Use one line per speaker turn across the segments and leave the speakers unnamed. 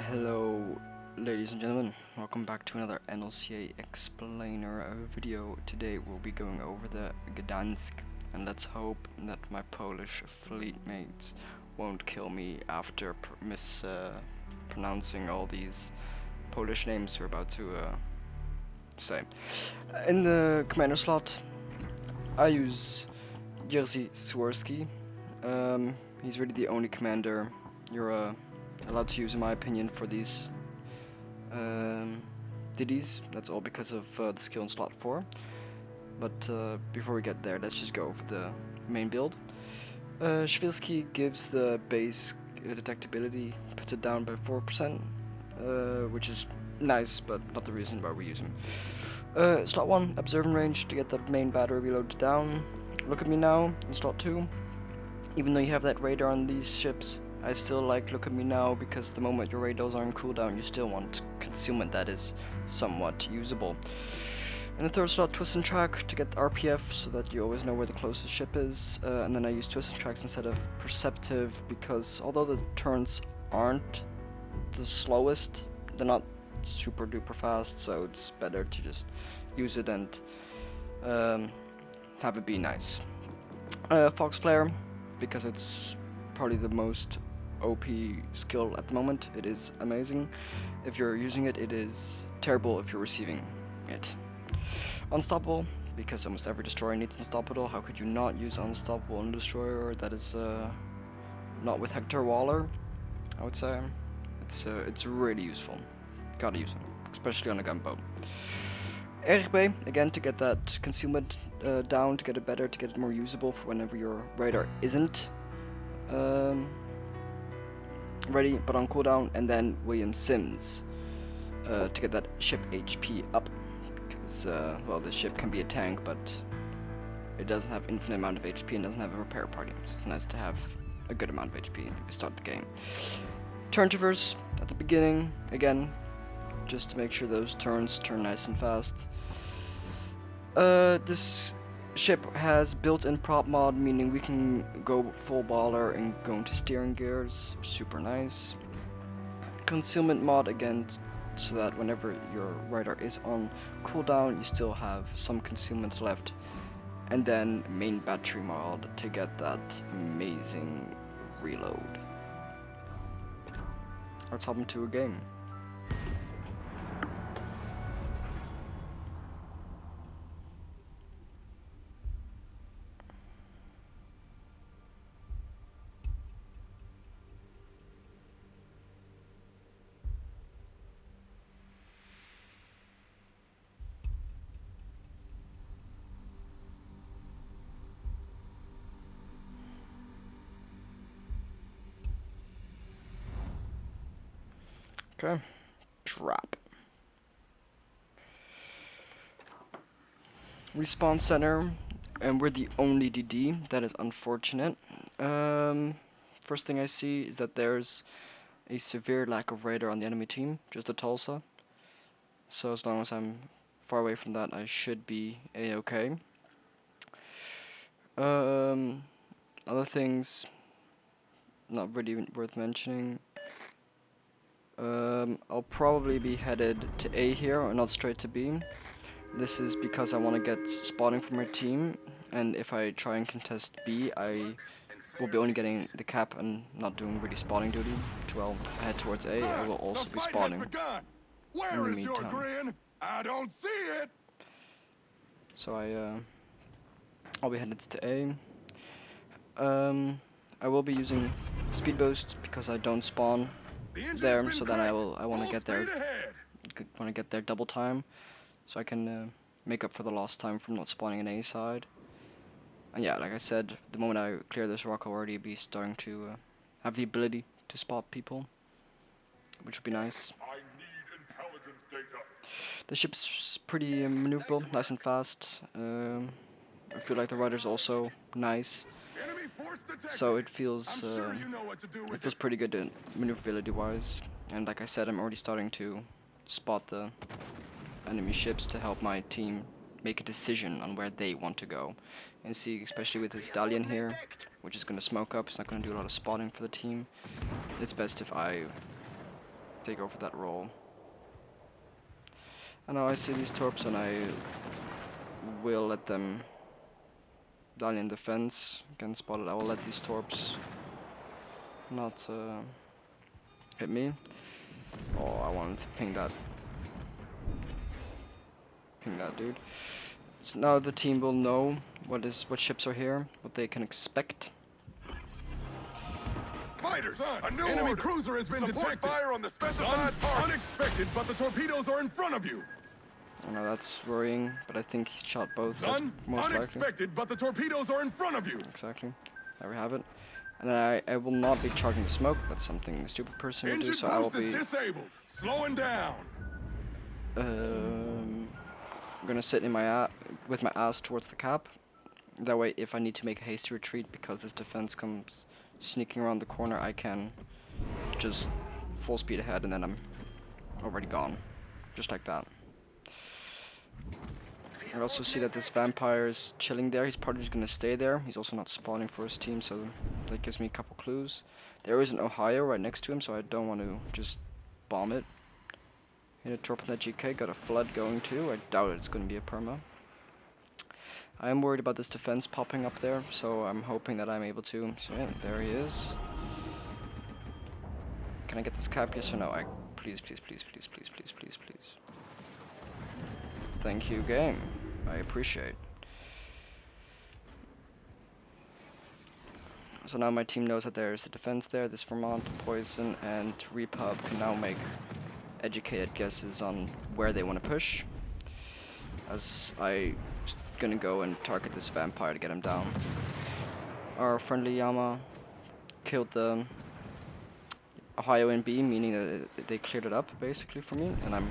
Hello, ladies and gentlemen. Welcome back to another NLCA explainer video. Today we'll be going over the Gdansk, and let's hope that my Polish fleet mates won't kill me after mispronouncing all these Polish names we're about to say. In the commander slot, I use Jerzy Swirsky. He's really the only commander you're allowed to use, in my opinion, for these DDs. That's all because of the skill in slot 4. But before we get there, let's just go over the main build. Swirsky gives the base detectability, puts it down by 4%, which is nice, but not the reason why we use him. Slot 1, observing range to get the main battery reloaded down. Look at me now in slot 2. Even though you have that radar on these ships, I still like look at me now, because the moment your radars are on cooldown, you still want concealment that is somewhat usable. In the third slot, twist and track to get RPF so that you always know where the closest ship is. And then I use twist and tracks instead of perceptive, because although the turns aren't the slowest, they're not super duper fast, so it's better to just use it and have it be nice. Fox Flare, because it's probably the most OP skill at the moment. It is amazing if you're using it, it is terrible if you're receiving it. Unstoppable, because almost every destroyer needs Unstoppable. How could you not use Unstoppable on a destroyer? That is not with Hector Waller, I would say. It's really useful. Gotta use it, especially on a gunboat. RB, again, to get that concealment down, to get it better, to get it more usable for whenever your radar isn't ready but on cooldown. And then William Sims to get that ship HP up, because well, the ship can be a tank, but it doesn't have infinite amount of HP and doesn't have a repair party, so it's nice to have a good amount of HP to start the game. Turn traverse at the beginning, again, just to make sure those turns turn nice and fast. This ship has built-in prop mod, meaning we can go full baller and go into steering gears. Super nice. Concealment mod, again, so that whenever your radar is on cooldown, you still have some concealment left. And then main battery mod to get that amazing reload. Let's hop into a game. Okay, drop. Respawn center, and we're the only DD. That is unfortunate. First thing I see is that there's a severe lack of radar on the enemy team, just a Tulsa. So as long as I'm far away from that, I should be a-okay. Other things not really worth mentioning. I'll probably be headed to A here, or not straight to B. This is because I want to get spotting from my team, and if I try and contest B, I will be only getting the cap and not doing really spotting duty. While I head towards A, I will also be spotting in the meantime.
I don't see it.
So I'll be headed to A. I will be using speed boost because I don't spawn there, so then I want to get there double time, so I can make up for the lost time from not spawning an A side. And yeah, like I said, the moment I clear this rock, I'll already be starting to have the ability to spot people, which would be nice.
I need intelligence data.
The ship's pretty maneuverable, nice and fast. I feel like the rider's also nice, so it feels pretty good maneuverability wise. And like I said, I'm already starting to spot the enemy ships to help my team make a decision on where they want to go. And see, especially with this stallion here, which is going to smoke up, it's not going to do a lot of spotting for the team. It's best if I take over that role. And now I see these torps and I will let them down in defense. Again spotted, I will let these torps not hit me. Oh, I wanted to ping that dude. So now the team will know what ships are here, what they can expect.
Fighters,
Son,
a new
enemy
order.
cruiser has been
Support
detected.
fire on the specified target.
Unexpected, but the torpedoes are in front of you.
I know that's worrying, but I think he shot both.
Son,
Most likely.
unexpected, but the torpedoes are in front of you.
Exactly. There we have it. And then I will not be charging the smoke. That's something a stupid person would do.
Engine
So I will
boost is
be
disabled. Slowing down.
I'm gonna sit in with my ass towards the cap. That way, if I need to make a hasty retreat because this defense comes sneaking around the corner, I can just full speed ahead, and then I'm already gone, just like that. I also see that this vampire is chilling there. He's probably just gonna stay there. He's also not spawning for his team, so that gives me a couple clues. There is an Ohio right next to him, so I don't want to just bomb it. Hit a torp on that GK, got a flood going too. I doubt it's gonna be a perma. I am worried about this defense popping up there, so I'm hoping that I'm able to. So yeah, there he is. Can I get this cap? Yes or no? Please, please, please, please, please, please, please, please. Thank you, game. I appreciate. So now my team knows that there's the defense there. This Vermont, Poison, and Repub can now make educated guesses on where they want to push. As I gonna go and target this vampire to get him down. Our friendly Yama killed the Ohio in B, meaning that they cleared it up basically for me, and I'm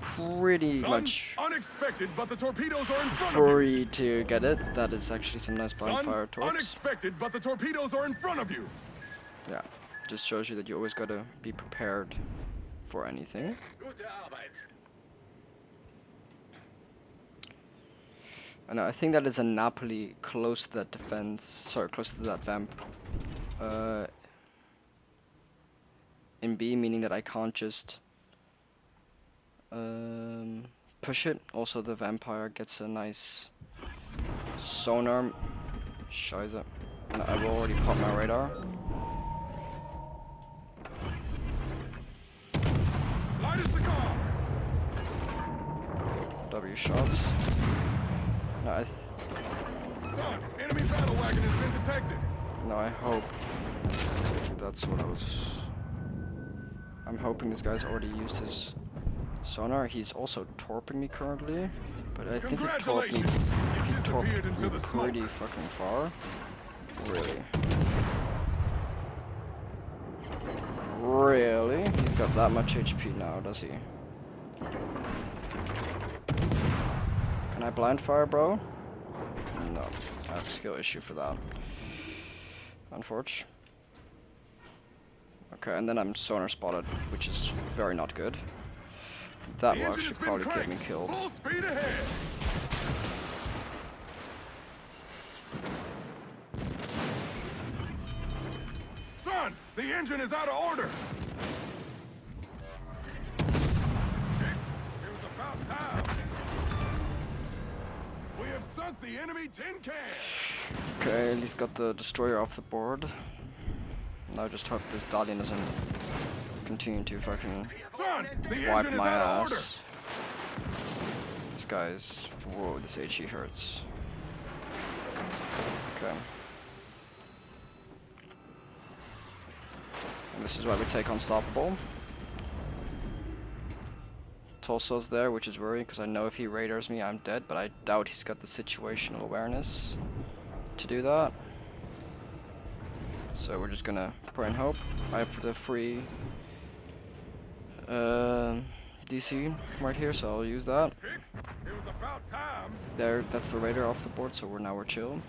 pretty much
unexpected, but the torpedoes are in front of you.
free to get it. That is actually some nice blind fire torps.
Unexpected, but the torpedoes are in front of you.
Yeah, just shows you that you always gotta be prepared for anything.
Gute Arbeit.
And I think that is a Napoli close to that defense. Sorry, close to that vamp. In B, meaning that I can't just push it. Also, the vampire gets a nice sonar. Scheiße. And I've already popped my radar.
Light a cigar.
W shots. No,
Son, enemy battle wagon has been detected.
no, I hope that's what I was. I'm hoping this guy's already used his sonar. He's also torping me currently, but I think he torped me.
Congratulations. You
He
disappeared
torped
into
me
the smoke.
pretty fucking far. Really. Really? He's got that much HP now, does he? Can I blind fire, bro? No. I have a skill issue for that. Unfortunately. Okay, and then I'm sonar spotted, which is very not good. That will actually probably get me killed.
Full speed ahead. Son, the engine is out of order. It was about time. We have sunk the enemy tin can.
Okay, at least got the destroyer off the board. Now just hope this Dalian doesn't continue to fucking
Son, the
wipe
engine is
my
out of
ass.
order.
This guy's... Whoa, this HE hurts. Okay. And this is why we take Unstoppable. Tulsa's there, which is worrying, because I know if he radars me, I'm dead, but I doubt he's got the situational awareness to do that. So we're just gonna pray and hope. I have the free DC right here, so I'll use that.
Fixed. It was about time.
There, that's the radar off the board, so we're chill.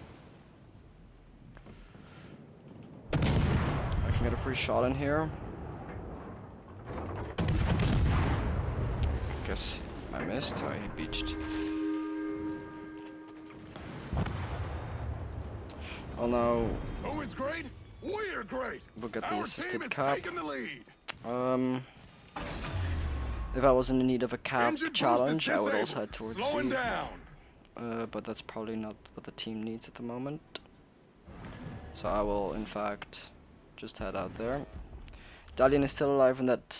I can get a free shot in here. Guess I missed. I beached. Oh no.
Who is great? We are great.
We'll get the
Our
assisted
team is
cap.
taking the lead.
If I was in need of a cap
Engine boost is
challenge, I would also
disabled.
head towards
Slowing
C.
down.
But that's probably not what the team needs at the moment. So I will, in fact, just head out there. Dalian is still alive, and that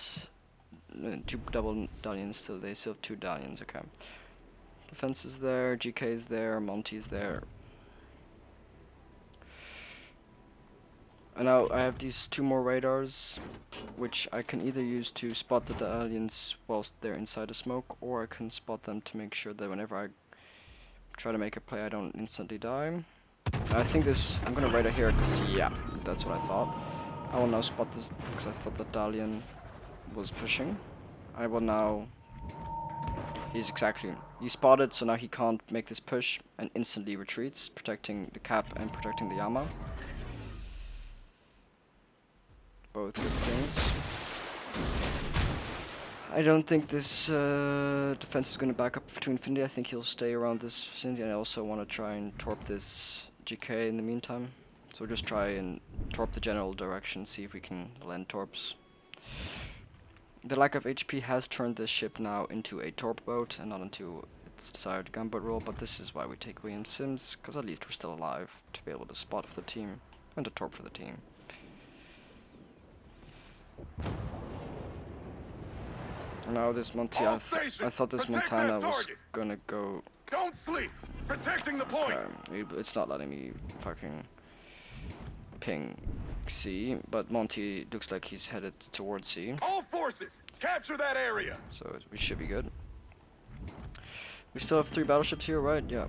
two double Dalians still. They still have 2 Dalians. Okay. Defense is there. GK is there. Monty is there. And now I have these 2 more radars, which I can either use to spot the Dalians whilst they're inside the smoke, or I can spot them to make sure that whenever I try to make a play, I don't instantly die. I think this, I'm gonna radar here, because yeah, that's what I thought. I will now spot this, because I thought the Dalian was pushing. I will now, he's spotted, so now he can't make this push, and instantly retreats, protecting the cap and protecting the Yama. Both good things. I don't think this defense is going to back up to infinity. I think he'll stay around this vicinity, and I also want to try and torp this GK in the meantime. So we'll just try and torp the general direction, see if we can land torps. The lack of HP has turned this ship now into a torp boat and not into its desired gunboat role, but this is why we take William Sims, because at least we're still alive to be able to spot for the team and to torp for the team. Now this Monty, I thought this Montana was gonna go.
Don't sleep. Protecting the point.
It's not letting me fucking ping C, but Monty looks like he's headed towards C.
All forces, capture that area.
So we should be good. We still have 3 battleships here, right? Yeah.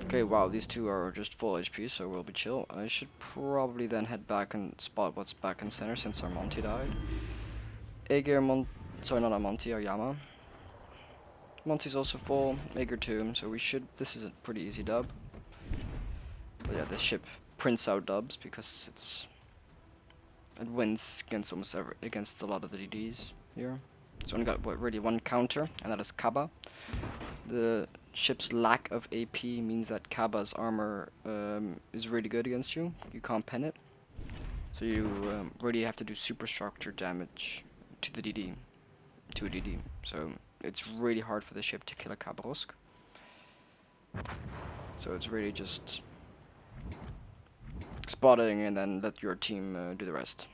Okay, wow, these 2 are just full HP, so we'll be chill. I should probably then head back and spot what's back in center since our Monty died. Aegir, sorry, not our Monty, our Yama. Monty's also full, Aegir too, so we should, this is a pretty easy dub. But yeah, this ship prints out dubs because it wins against against a lot of the DDs here. It's only got really 1 counter, and that is Kaba. The ship's lack of AP means that Kaba's armor is really good against you. You can't pen it, so you really have to do superstructure damage to the DD, to a DD. So it's really hard for the ship to kill a Kabarosk. So it's really just spotting and then let your team do the rest.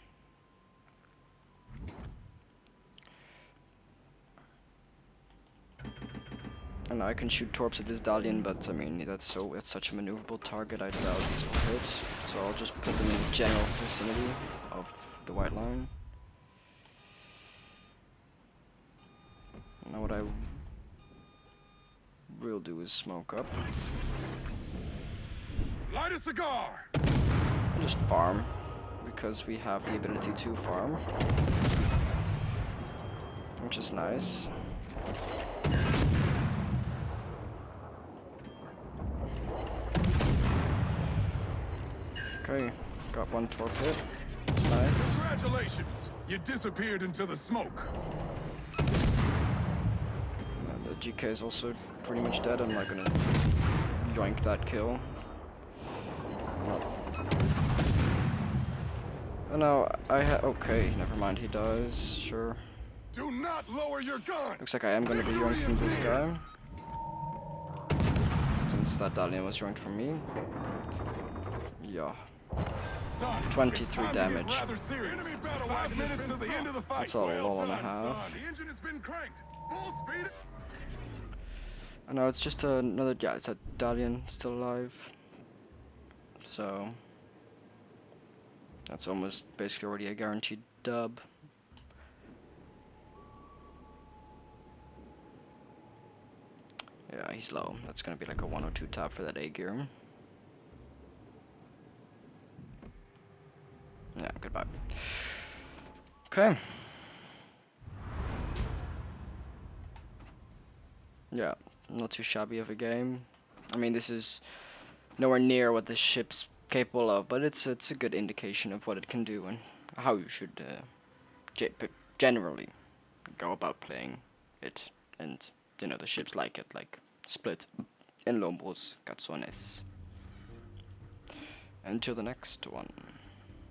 And I can shoot torps at this Dalian, but I mean that's such a maneuverable target. I doubt these will hit. So I'll just put them in the general vicinity of the white line. Now what I will do is smoke up.
Light a cigar.
And just farm, because we have the ability to farm, which is nice. Okay, got 1 torp hit. That's nice.
Congratulations, you disappeared into the smoke.
And the GK is also pretty much dead. I'm not gonna yoink that kill. Oh no, okay, never mind, he dies, sure.
Do not lower your gun.
Looks like I am gonna be yoinking this guy, since that Dalian was yoinked from me. Yeah. 23 damage.
That's
all and a half.
The engine has been cranked. Full speed.
I know it's just another. Yeah, it's a Dalian still alive. So that's almost basically already a guaranteed dub. Yeah, he's low. That's gonna be like a 102 tap for that Aegir. Yeah, goodbye. Okay. Yeah, not too shabby of a game. I mean, this is nowhere near what the ship's capable of, but it's a good indication of what it can do and how you should generally go about playing it. And you know, the ships like it, like Split and Lombos Cazones. Until the next one.